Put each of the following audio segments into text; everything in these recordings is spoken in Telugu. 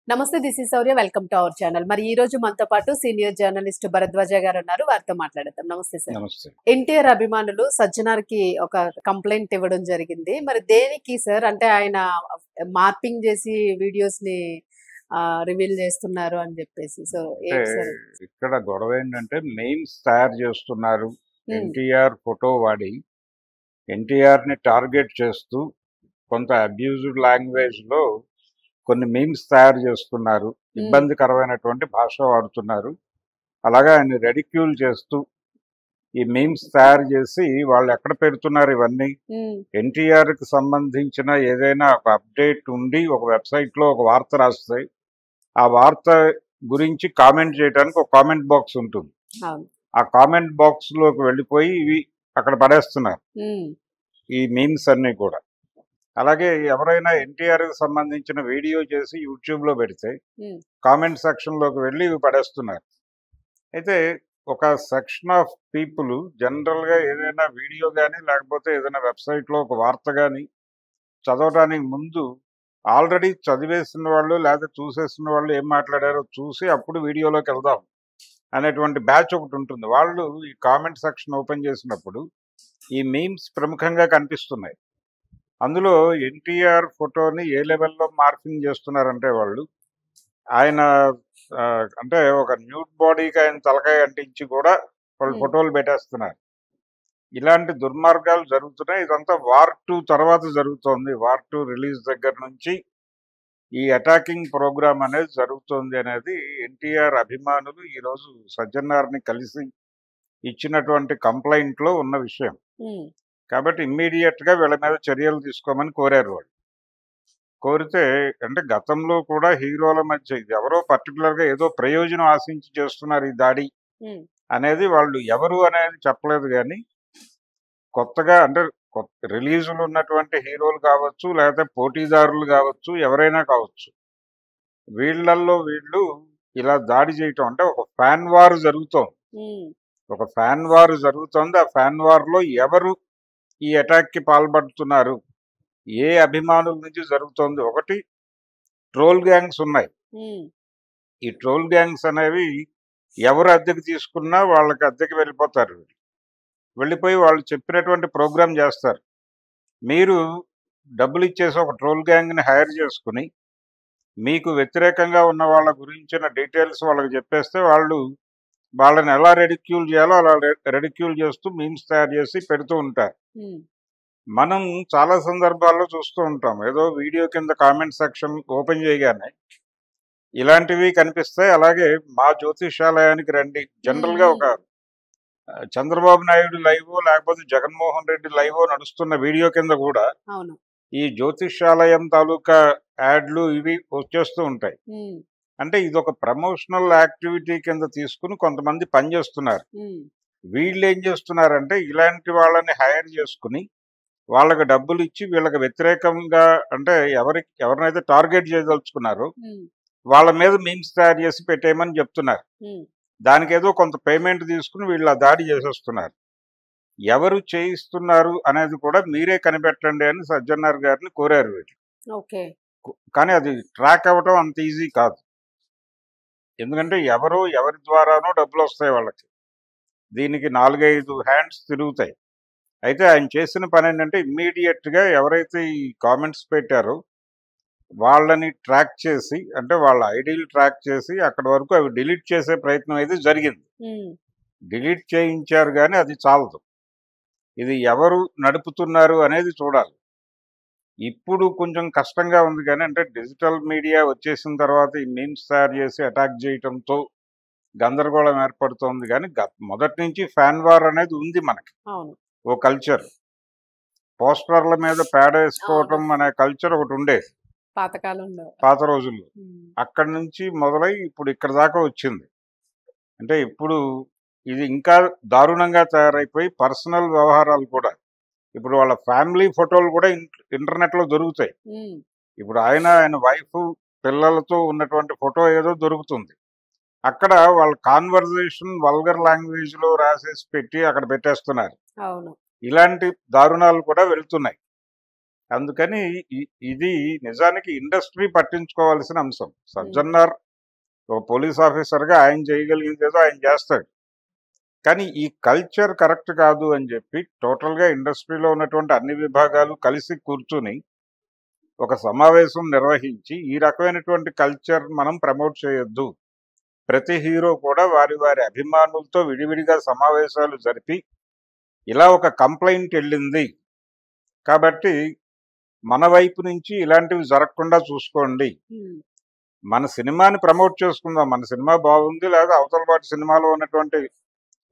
నమస్తే. This is Shaurya. Welcome to our channel. మరి ఈ రోజు మనతో పాటు సీనియర్ జర్నలిస్ట్ భరద్వాజ గారు ఉన్నారు. వారితో మాట్లాడేద్దాం. నమస్తే సార్. నమస్తే. ఎన్టీఆర్ అభిమానులు సజ్జనార్‌కి ఒక కంప్లెయింట్ ఇవ్వడం జరిగింది. మరి దేనికి సార్? అంటే ఆయన మార్పింగ్ చేసి వీడియోస్‌ని రివీల్ చేస్తున్నారు అని చెప్పేసి. సో అంటే ఏంటి సార్? ఇక్కడ గొడవ ఏంటంటే మీమ్స్ తయారు చేస్తున్నారు. హ్మ్. ఎన్టీఆర్ ఫోటో వాడి ఎన్టీఆర్‌ని టార్గెట్ చేస్తూ కొంత అబ్యూజ్డ్ లాంగ్వేజ్‌లో కొన్ని మీమ్స్ తయారు చేస్తున్నారు. హ్మ్. ఇబ్బందికరమైనటువంటి భాష వాడుతున్నారు. అలాగే ఆయన్ని రెడిక్యూల్ చేస్తూ ఈ మీమ్స్ తయారు చేసి వాళ్ళు ఎక్కడ పెడుతున్నారు ఇవన్నీ? హ్మ్. ఎన్టీఆర్‌కి సంబంధించిన ఏదైనా ఒక అప్డేట్ ఉండి ఒక వెబ్‌సైట్‌లో ఒక వార్త రాస్తే ఆ వార్త గురించి కామెంట్ చేయడానికి ఒక కామెంట్ బాక్స్ ఉంటుంది. అవును. ఆ కామెంట్ బాక్స్‌లోకి వెళ్ళిపోయి ఇవి అక్కడ పడేస్తున్నారు. హ్మ్. ఈ మీమ్స్ అన్నీ కూడా. అలాగే ఎవరైనా ఎన్టీఆర్‌కి సంబంధించిన వీడియో చేసి యూట్యూబ్‌లో పెడితే హ్మ్. కామెంట్ సెక్షన్‌లోకి వెళ్ళి ఇవి పడేస్తున్నారు. అయితే ఒక సెక్షన్ ఆఫ్ పీపుల్ జనరల్‌గా ఏదైనా వీడియో గాని, లేకపోతే ఏదైనా వెబ్‌సైట్‌లో ఒక వార్త గాని చదవటానికి ముందు ఆల్రెడీ చదివేసిన వాళ్ళు లేదా చూసేసిన వాళ్ళు ఏం మాట్లాడారో చూసి అప్పుడు వీడియోలోకెళ్దాం అనేటువంటి బ్యాచ్ ఒకటుంటుంది. వాళ్ళు ఈ కామెంట్ సెక్షన్ ఓపెన్ చేసినప్పుడు ఈ మీమ్స్ ప్రముఖంగా కనిపిస్తున్నాయి. అందులో ఎన్టీఆర్ ఫోటోని ఏ లెవెల్‌లో మార్ఫింగ్ చేస్తున్నారంటే వాళ్ళు, ఆయన అంటే ఒక న్యూడ్ బాడీకి ఆయన తలకాయ అంటించి కూడా వాళ్ళు హ్మ్. ఫోటోలు పెట్టేస్తున్నారు. ఇలాంటి దుర్మార్గాలు జరుగుతున్నాయి. ఇదంతా వార్ 2 తర్వాత జరుగుతోంది. వార్ 2 రిలీజ్ దగ్గర నుంచి ఈ అటాకింగ్ ప్రోగ్రామ్ అనేది జరుగుతోంది అనేది ఎన్టీఆర్ అభిమానులు ఈరోజు సజ్జనార్‌ని కలిసి ఇచ్చినటువంటి కంప్లెయింట్‌లో ఉన్న విషయం. హ్మ్. కాబట్టి ఇమ్మీడియేట్‌గా వీళ్ళ మీద చర్యలు తీసుకోమని కోరారు వాళ్ళు. కోరితే అంటే గతంలో కూడా హీరోల మధ్య ఇది ఎవరో పర్టిక్యులర్‌గా ఏదో ప్రయోజనం ఆశించి చేస్తున్నారు ఈ దాడి హ్మ్. అనేది వాళ్ళు ఎవరు అనేది చెప్పలేదు గానీ, కొత్తగా అంటే రిలీజులు ఉన్నటువంటి హీరోలు కావచ్చు, లేకపోతే పోటీదారులు కావచ్చు, ఎవరైనా కావచ్చు. వీళ్ళల్లో వీళ్ళు ఇలా దాడి చేయటం అంటే ఒక ఫ్యాన్ వార్ జరుగుతోంది. హ్మ్. ఒక ఫ్యాన్ వార్ జరుగుతోంది. ఆ ఫ్యాన్ వార్‌లో ఎవరు ఈ అటాక్‌కి పాల్పడుతున్నారు? ఏ అభిమానుల నుంచి జరుగుతోంది? ఒకటి ట్రోల్ గ్యాంగ్స్ ఉన్నాయి. హ్మ్. ఈ ట్రోల్ గ్యాంగ్స్ అనేవి ఎవరు అద్దెకు తీసుకున్నా వాళ్ళకి అద్దెకి వెళ్ళిపోతారు. వెళ్ళిపోయి వాళ్ళు చెప్పినటువంటి ప్రోగ్రామ్ చేస్తారు. మీరు డబ్బులిచ్చేసి ఒక ట్రోల్ గ్యాంగ్‌ని హైర్ చేసుకొని, మీకు వ్యతిరేకంగా ఉన్న వాళ్ళ గురించిన డీటెయిల్స్ వాళ్ళకి చెప్పేస్తే వాళ్ళు వాళ్ళని ఎలా రెడిక్యూల్ చేయాలో అలా రెడిక్యూల్ చేస్తూ మీమ్స్ తయారు చేసి పెడుతూ ఉంటారు. హ్మ్. మనం చాలా సందర్భాల్లో చూస్తూ ఉంటాం. ఏదో వీడియో కింద కామెంట్ సెక్షన్ ఓపెన్ చేయగానే ఇలాంటివి కనిపిస్తాయి. అలాగే మా జ్యోతిష్యాలయానికి రండి. హ్మ్. జనరల్‌గా ఒక హ్మ్. చంద్రబాబు నాయుడు లైవో లేకపోతే జగన్మోహన్ రెడ్డి లైవో నడుస్తున్న వీడియో కింద కూడా అవును. ఈ జ్యోతిష్యాలయం తాలూకా యాడ్లు ఇవి వచ్చేస్తూ ఉంటాయి. హ్మ్. అంటే ఇదొక ప్రమోషనల్ యాక్టివిటీ కింద తీసుకొని కొంతమంది పనిచేస్తున్నారు. హ్మ్. వీళ్ళేం చేస్తున్నారంటే ఇలాంటి వాళ్ళని హైర్ చేసుకొని వాళ్ళకి డబ్బులిచ్చి వీళ్ళకి వ్యతిరేకంగా అంటే ఎవరినైతే టార్గెట్ చేయదలుచుకున్నారో హ్మ్. వాళ్ళ మీద మీమ్స్ తయారు చేసి పెట్టేయమని చెప్తున్నారు. హ్మ్. దానికేదో కొంత పేమెంట్ తీసుకొని వీళ్ళు ఆ దాడి చేసేస్తున్నారు. ఎవరు చేయిస్తున్నారు అనేది కూడా మీరే కనిపెట్టండి అని సజ్జనార్ గారిని కోరారు వీళ్ళు. ఓకే. కానీ అది ట్రాక్ అవ్వటం అంత ఈజీ కాదు. ఎందుకంటే ఎవరి ద్వారానో డబ్బులొస్తాయి వాళ్ళకి. దీనికి 4, 5 హ్యాండ్స్ తిరుగుతాయి. అయితే ఆయన చేసిన పనేంటంటే ఇమ్మీడియేట్‌గా ఎవరైతే ఈ కామెంట్స్ పెట్టారో వాళ్ళని ట్రాక్ చేసి అంటే వాళ్ళ ఐడీలు ట్రాక్ చేసి అక్కడి వరకు అవి డిలీట్ చేసే ప్రయత్నం అయితే జరిగింది. హ్మ్. డిలీట్ చేయించారు గానీ అది చాలదు. ఇది ఎవరు నడుపుతున్నారు అనేది చూడాలి. ఇప్పుడు కొంచెం కష్టంగా ఉంది గానీ అంటే డిజిటల్ మీడియా వచ్చేసిన తర్వాత ఈ మీమ్స్ తయారు చేసి అటాక్ చేయటంతో గందరగోళం ఏర్పడుతోంది గానీ మొదటి నుంచి ఫ్యాన్ వార్ అనేది ఉంది మనకి. అవును. ఓ కల్చర్. పోస్టర్‌ల మీద అవును. పేడేసుకోవటం అనే కల్చర్ ఒకటుండేది పాతకాలంలో. పాత రోజుల్లో. హ్మ్. అక్కడి నుంచి మొదలై ఇప్పుడు ఇక్కడి దాకా వచ్చింది. అంటే ఇప్పుడు ఇది ఇంకా దారుణంగా తయారైపోయి పర్సనల్ వ్యవహారాలు కూడా. ఇప్పుడు వాళ్ళ ఫ్యామిలీ ఫోటోలు కూడా ఇంటర్నెట్‌లో దొరుకుతాయి. హ్మ్. ఇప్పుడు ఆయన వైఫు, పిల్లలతో ఉన్నటువంటి ఫోటో ఏదో దొరుకుతుంది. అక్కడ వాళ్ళ కాన్వర్జేషన్ వల్గర్ లాంగ్వేజ్‌లో రాసేసి పెట్టి అక్కడ పెట్టేస్తున్నారు. అవును. ఇలాంటి దారుణాలు కూడా వెళ్తున్నాయి. అందుకని ఇది నిజానికి ఇండస్ట్రీ పట్టించుకోవాల్సిన అంశం. సజ్జన్నార్ ఒక పోలీస్ ఆఫీసర్గా ఆయన చేయగలిగింది ఏదో ఆయన చేస్తాడు. కానీ ఈ కల్చర్ కరెక్ట్ కాదు అని చెప్పి టోటల్గా ఇండస్ట్రీలో ఉన్నటువంటి అన్ని విభాగాలు కలిసి కూర్చుని ఒక సమావేశం నిర్వహించి ఈ రకమైనటువంటి కల్చర్ మనం ప్రమోట్ చేయొద్దు, ప్రతి హీరో కూడా వారి వారి అభిమానులతో విడివిడిగా సమావేశాలు జరిపి ఇలా ఒక కంప్లైంట్ వెళ్ళింది కాబట్టి మన వైపు నుంచి ఇలాంటివి జరగకుండా చూసుకోండి, మన సినిమాని ప్రమోట్ చేసుకుందాం, మన సినిమా బాగుంది లేదా అవతల పాటు సినిమాలో ఉన్నటువంటి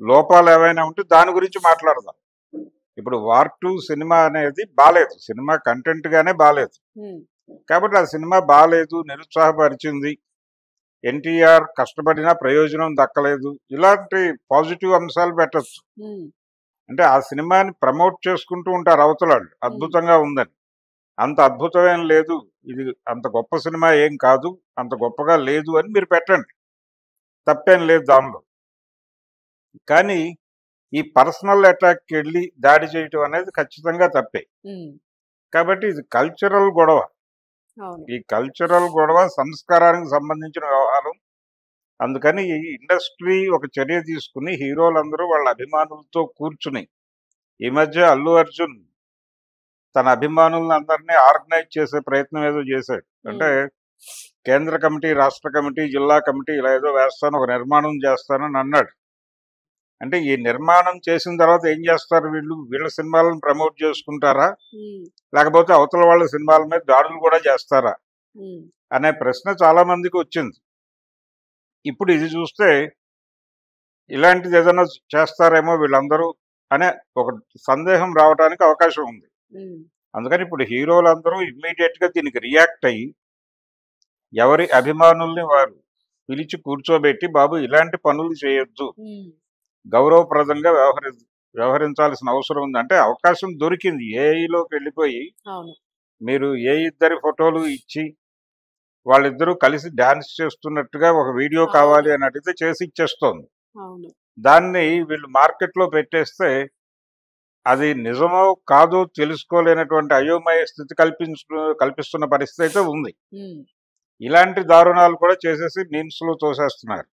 లోపాలు ఏవైనా ఉంటే దాని గురించి మాట్లాడదాం. ఇప్పుడు వార్ 2 సినిమా అనేది బాలేదు, సినిమా కంటెంట్ గానే బాలేదు కాబట్టి ఆ సినిమా బాలేదు, నిరుత్సాహపరిచింది, ఎన్టీఆర్ కష్టపడినా ప్రయోజనం దక్కలేదు, ఇలాంటి పాజిటివ్ అంశాలు పెట్టచ్చు. అంటే ఆ సినిమాని ప్రమోట్ చేసుకుంటూ ఉంటారు అవతలాళ్ళు, అద్భుతంగా ఉందని. అంత అద్భుతమేం లేదు, ఇది అంత గొప్ప సినిమా ఏం కాదు, అంత గొప్పగా లేదు అని మీరు పెట్టండి, తప్పేం లేదు దానిలో. కానీ ఈ పర్సనల్ అటాక్కి వెళ్ళి దాడి చేయటం అనేది ఖచ్చితంగా తప్పే. కాబట్టి ఇది కల్చరల్ గొడవ, ఈ కల్చరల్ గొడవ సంస్కారానికి సంబంధించిన వ్యవహారం. అందుకని ఈ ఇండస్ట్రీ ఒక చర్య తీసుకుని హీరోలందరూ వాళ్ళ అభిమానులతో కూర్చుని, ఈ మధ్య అల్లు అర్జున్ తన అభిమానులను అందరినీ ఆర్గనైజ్ చేసే ప్రయత్నం ఏదో చేశాడు. అంటే కేంద్ర కమిటీ, రాష్ట్ర కమిటీ, జిల్లా కమిటీ ఇలా ఏదో వేస్తాను, ఒక నిర్మాణం చేస్తానని అన్నాడు. అంటే ఈ నిర్మాణం చేసిన తర్వాత ఏం చేస్తారు వీళ్ళు? వీళ్ళ సినిమాలను ప్రమోట్ చేసుకుంటారా, లేకపోతే అవతల వాళ్ళ సినిమాల మీద దాడులు కూడా చేస్తారా అనే ప్రశ్న చాలా మందికి వచ్చింది. ఇప్పుడు ఇది చూస్తే ఇలాంటిది ఏదైనా చేస్తారేమో వీళ్ళందరూ అనే ఒక సందేహం రావడానికి అవకాశం ఉంది. అందుకని ఇప్పుడు హీరోలందరూ ఇమ్మీడియట్ గా దీనికి రియాక్ట్ అయ్యి ఎవరి అభిమానుల్ని వారు పిలిచి కూర్చోబెట్టి, బాబు ఇలాంటి పనులు చేయొద్దు, గౌరవప్రదంగా వ్యవహరించాల్సిన అవసరం ఉంది. అంటే అవకాశం దొరికింది, ఏఐలోకి వెళ్ళిపోయి మీరు ఏ ఇద్దరి ఫోటోలు ఇచ్చి వాళ్ళిద్దరూ కలిసి డాన్స్ చేస్తున్నట్టుగా ఒక వీడియో కావాలి అని అడిగితే చేసి ఇచ్చేస్తోంది. దాన్ని వీళ్ళు మార్కెట్లో పెట్టేస్తే అది నిజమో కాదో తెలుసుకోలేనటువంటి అయోమయ స్థితి కల్పిస్తున్న పరిస్థితి అయితే ఉంది. ఇలాంటి దారుణాలు కూడా చేసేసి మీమ్స్ లో తోసేస్తున్నారు.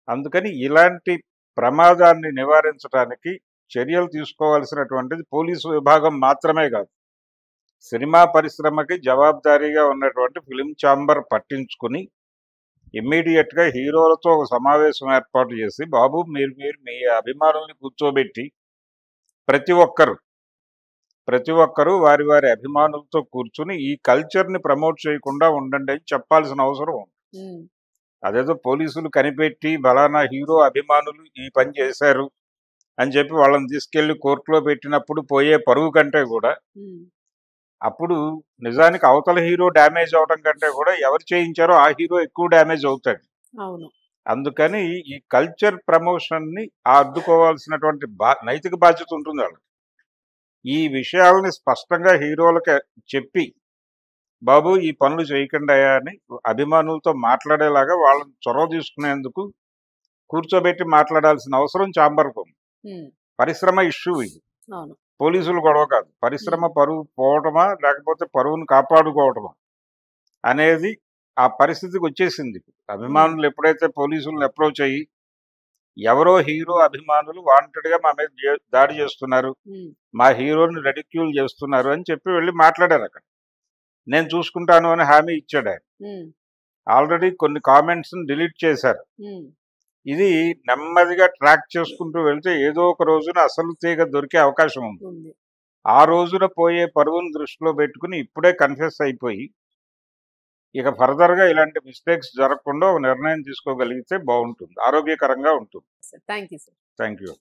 అందుకని ఇలాంటి ప్రమాదాన్ని నివారించడానికి చర్యలు తీసుకోవాల్సినటువంటిది పోలీసు విభాగం మాత్రమే కాదు, సినిమా పరిశ్రమకి జవాబుదారీగా ఉన్నటువంటి ఫిలిం ఛాంబర్ పట్టించుకుని ఇమ్మీడియట్ గా హీరోలతో ఒక సమావేశం ఏర్పాటు చేసి, బాబు మీరు మీ అభిమానుల్ని కూర్చోబెట్టి ప్రతి ఒక్కరు వారి వారి అభిమానులతో కూర్చుని ఈ కల్చర్ ని ప్రమోట్ చేయకుండా ఉండండి అని చెప్పాల్సిన అవసరం ఉంది. అదేదో పోలీసులు కనిపెట్టి బలానా హీరో అభిమానులు ఈ పని చేశారు అని చెప్పి వాళ్ళని తీసుకెళ్లి కోర్టులో పెట్టినప్పుడు పోయే పరువు కంటే కూడా, అప్పుడు నిజానికి అవతల హీరో డ్యామేజ్ అవడం కంటే కూడా ఎవరు చేయించారో ఆ హీరో ఎక్కువ డ్యామేజ్ అవుతాడు. అందుకని ఈ కల్చర్ ప్రమోషన్ ని అడ్డుకోవాల్సినటువంటి నైతిక బాధ్యత ఉంటుంది వాళ్ళకి. ఈ విషయాలని స్పష్టంగా హీరోలకి చెప్పి, బాబు ఈ పనులు చేయకుండా అని అభిమానులతో మాట్లాడేలాగా వాళ్ళని చొరవ తీసుకునేందుకు కూర్చోబెట్టి మాట్లాడాల్సిన అవసరం ఛాంబర్కు ఉంది. పరిశ్రమ ఇష్యూ ఇది, పోలీసులు గొడవ కాదు. పరిశ్రమ పరువు పోవటమా లేకపోతే పరువును కాపాడుకోవటమా అనేది ఆ పరిస్థితికి వచ్చేసింది. అభిమానులు ఎప్పుడైతే పోలీసులను అప్రోచ్ అయ్యి ఎవరో హీరో అభిమానులు వాంటెడ్ గా మా మీద దాడి చేస్తున్నారు, మా హీరోని రెడిక్యూల్ చేస్తున్నారు అని చెప్పి వెళ్ళి మాట్లాడారు. అక్కడ నేను చూసుకుంటాను అని హామీ ఇచ్చాడు ఆయన. ఆల్రెడీ కొన్ని కామెంట్స్ డిలీట్ చేశారు. ఇది నెమ్మదిగా ట్రాక్ చేసుకుంటూ వెళ్తే ఏదో ఒక రోజున అసలు తీగ దొరికే అవకాశం ఉంది. ఆ రోజున పోయే పరువును దృష్టిలో పెట్టుకుని ఇప్పుడే కన్ఫెస్ అయిపోయి ఇక ఫర్దర్ గా ఇలాంటి మిస్టేక్స్ జరగకుండా ఒక నిర్ణయం తీసుకోగలిగితే బాగుంటుంది, ఆరోగ్యకరంగా ఉంటుంది. Thank you. Thank you.